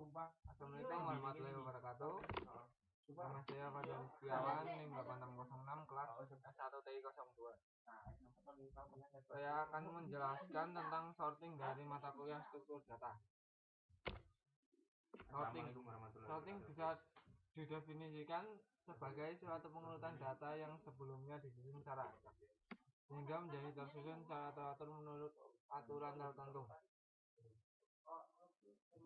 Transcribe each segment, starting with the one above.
Assalamualaikum warahmatullahi wabarakatuh. Nama saya Fadil Setiawan, NIM 8606, kelas S1 TI 02. Saya akan menjelaskan tentang sorting dari mata kuliah struktur data. Sorting bisa didefinisikan sebagai suatu pengurutan data yang sebelumnya disusun secara acak, sehingga menjadi tersusun secara teratur menurut aturan tertentu.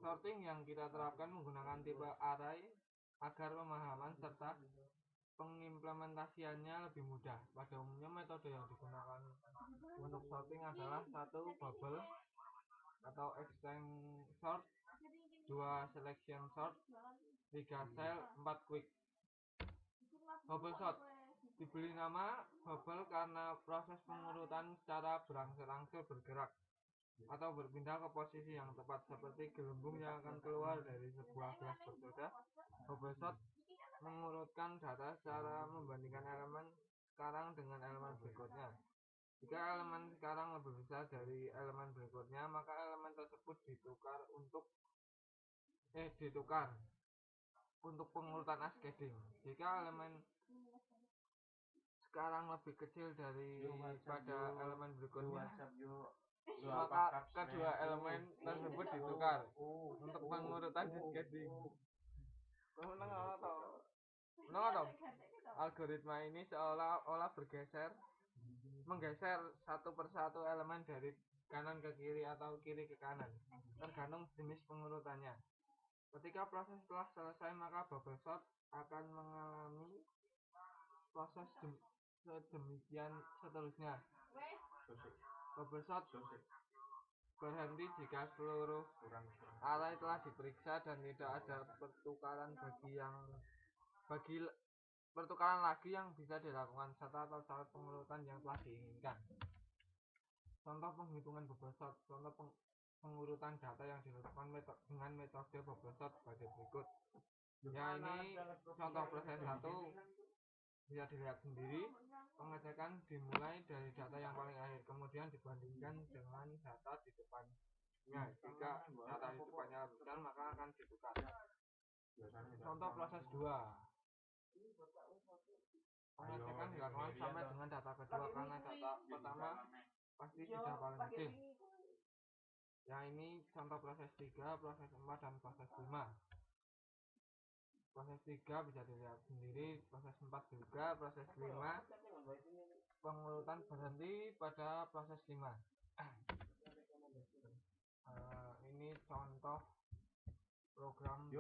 Sorting yang kita terapkan menggunakan tipe array agar pemahaman serta pengimplementasiannya lebih mudah. Pada umumnya metode yang digunakan untuk sorting adalah 1 bubble atau extend sort, 2 selection sort, 3 cell, 4 quick. Bubble sort diberi nama bubble karena proses pengurutan secara berangsur-angsur bergerak atau berpindah ke posisi yang tepat, seperti gelembung yang akan keluar dari sebuah gelas bersoda. Bubble sort mengurutkan data secara membandingkan elemen sekarang dengan elemen berikutnya. Jika elemen sekarang lebih besar dari elemen berikutnya, maka elemen tersebut ditukar untuk pengurutan cascading. Jika elemen sekarang lebih kecil daripada elemen berikutnya, maka kedua elemen tersebut ditukar untuk pengurutan cascading. Algoritma ini seolah-olah menggeser satu persatu elemen dari kanan ke kiri atau kiri ke kanan, tergantung jenis pengurutannya. Ketika proses telah selesai, maka bubble sort akan mengalami proses sedemikian seterusnya. Bubble sort berhenti jika seluruh array telah diperiksa dan tidak ada pertukaran lagi yang bisa dilakukan serta syarat pengurutan yang telah diinginkan. Contoh penghitungan bubble sort. Contoh pengurutan data yang dilakukan dengan metode bubble sort sebagai berikut. Ya, ini contoh proses 1, bisa dilihat sendiri. Pengecekan dimulai dari data yang paling akhir, kemudian dibandingkan dengan data di depannya. Jika data di depannya besar, maka akan ditukar. Contoh proses 2. Pengecekan dilakukan sampai dengan data kedua, karena data pertama pasti sudah paling kecil. Ya, ini contoh proses 3, proses 4, dan proses 5. Proses 3 bisa dilihat sendiri, proses 4 juga, proses 5 pengurutan berhenti pada proses 5. Ini contoh program dari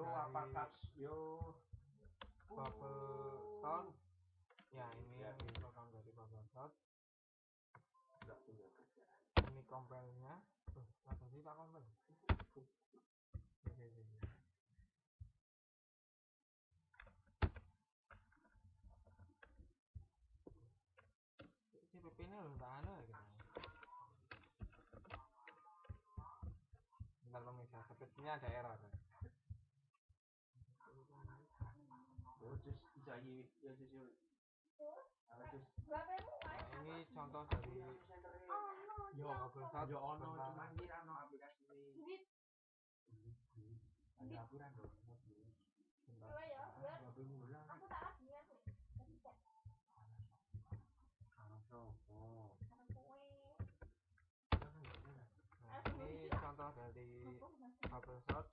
bubble sort. Ya, ini program dari bubble sort. Ini compile-nya. Langsung sih tak compile. CPP ini belum tak ada gitu. Bentar pemirsa, sepertinya ada error. Ini contoh dari bubble sort ini contoh dari bubble sort.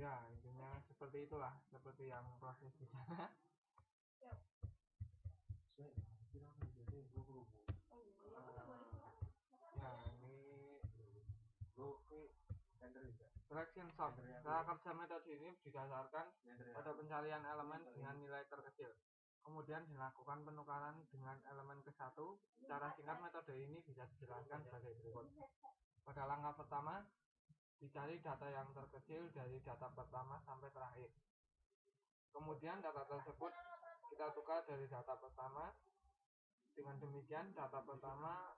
Ya, intinya seperti itulah, seperti yang proses di sana. Ya, ini selection sort. Cara kerja metode ini didasarkan pada pencarian elemen dengan nilai terkecil, kemudian dilakukan penukaran dengan elemen ke-1. Secara singkat, metode ini bisa dijelaskan sebagai berikut. Pada langkah pertama, dicari data yang terkecil dari data pertama sampai terakhir. Kemudian data tersebut kita tukar dari data pertama. Dengan demikian, data pertama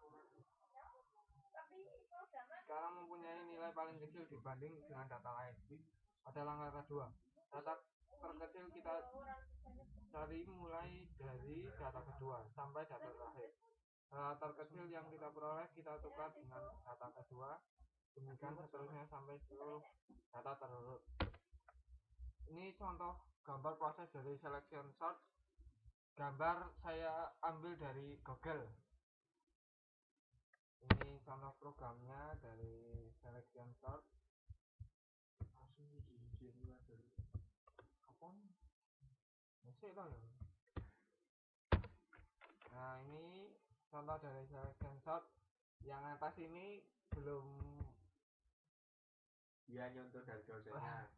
sekarang mempunyai nilai paling kecil dibanding dengan data lain. Pada langkah kedua, data terkecil kita cari mulai dari data kedua sampai data terakhir. data terkecil yang kita peroleh kita tukar dengan data kedua, demikian seterusnya sampai seluruh data terurut. Ini contoh gambar proses dari selection sort. Gambar saya ambil dari Google. Ini contoh programnya dari selection sort. Nah, ini contoh dari selection sort. Yang atas ini belum nyontoh dari dosennya.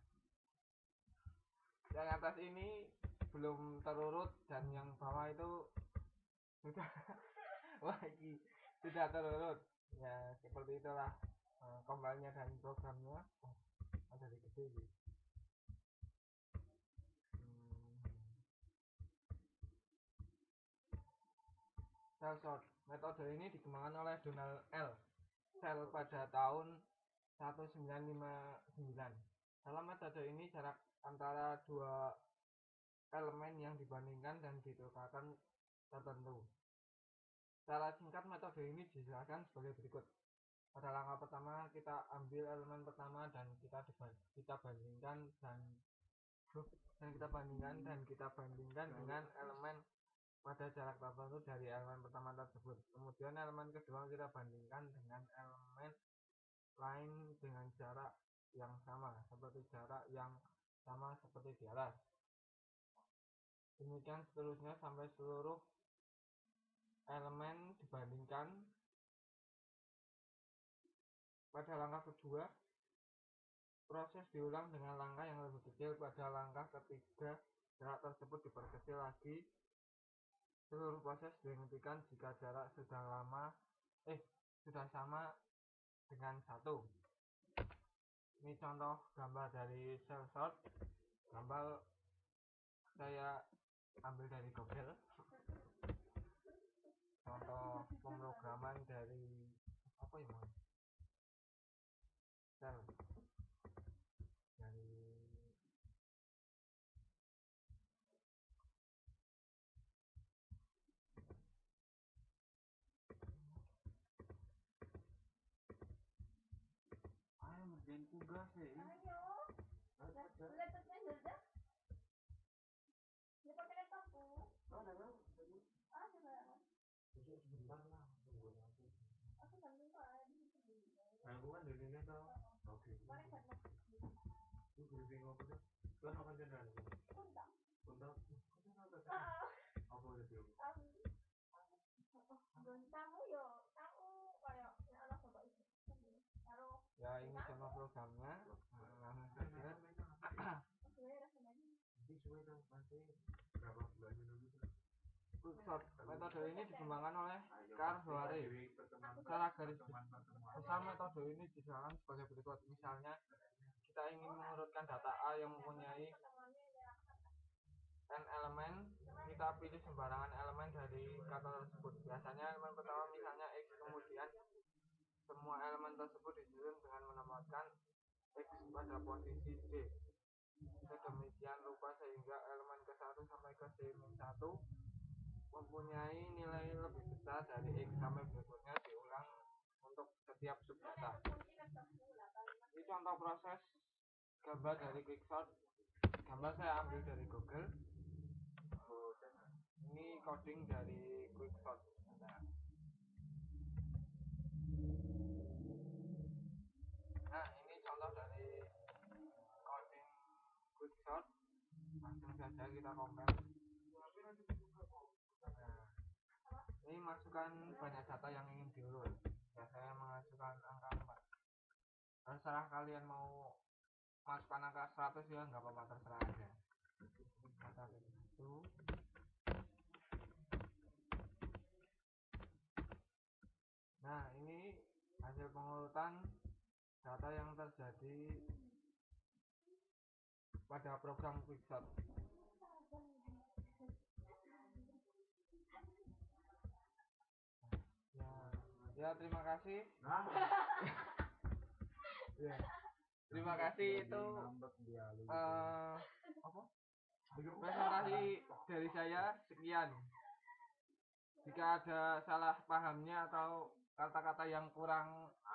Yang atas ini belum terurut dan yang bawah itu sudah lagi sudah terurut. Ya seperti itulah kembalinya dan programnya. Ada di gede gitu. Cell sort. Metode ini dikembangkan oleh Donald L. Cell pada tahun 1959. Dalam metode ini jarak antara dua elemen yang dibandingkan dan ditukarkan tertentu. Secara singkat metode ini dijelaskan sebagai berikut. Pada langkah pertama kita ambil elemen pertama dan kita bandingkan dengan elemen pada jarak tertentu dari elemen pertama tersebut. Kemudian elemen kedua kita bandingkan dengan elemen lain dengan jarak yang sama seperti di atas. Demikian seterusnya sampai seluruh elemen dibandingkan. Pada langkah kedua, proses diulang dengan langkah yang lebih kecil. Pada langkah ketiga, jarak tersebut diperkecil lagi. Seluruh proses dihentikan jika jarak sudah sama dengan 1. Ini contoh gambar dari cell sort. Gambar saya ambil dari Google. Contoh pemrograman dari cell dari ngerjain tugas ya. Aku kan dari ini tau. Oke. Ini briefing apa tuh? Kan akan cenderung. Kontak. Apa itu? Ya ini contoh programnya. Quicksort. Metode ini dikembangkan oleh Carl Hoare. Secara garis besar metode ini dijalankan sebagai berikut. Misalnya kita ingin mengurutkan data A yang mempunyai n elemen, kita pilih sembarangan elemen dari kata tersebut. Biasanya elemen pertama misalnya X, kemudian semua elemen tersebut disusun dengan menempatkan X pada posisi D. Sedemikian rupa sehingga elemen ke-1 sampai ke D-1 mempunyai nilai lebih besar dari X sampai berikutnya diulang untuk setiap subdata. Ini contoh proses gambar dari Quicksort. Gambar saya ambil dari Google. Ini coding dari Quicksort. Nah, ini contoh dari coding Quicksort. Langsung saja kita compare. Ini masukkan banyak data yang ingin diurut. Ya, saya mengajukan angka 4. Terserah kalian mau masukkan angka 100 ya, nggak apa-apa, terserah aja. Nah, ini hasil pengurutan data yang terjadi pada program Quicksort. Ya, terima kasih. Ya. Terima kasih itu presentasi dari saya sekian. Jika ada salah pahamnya atau kata-kata yang kurang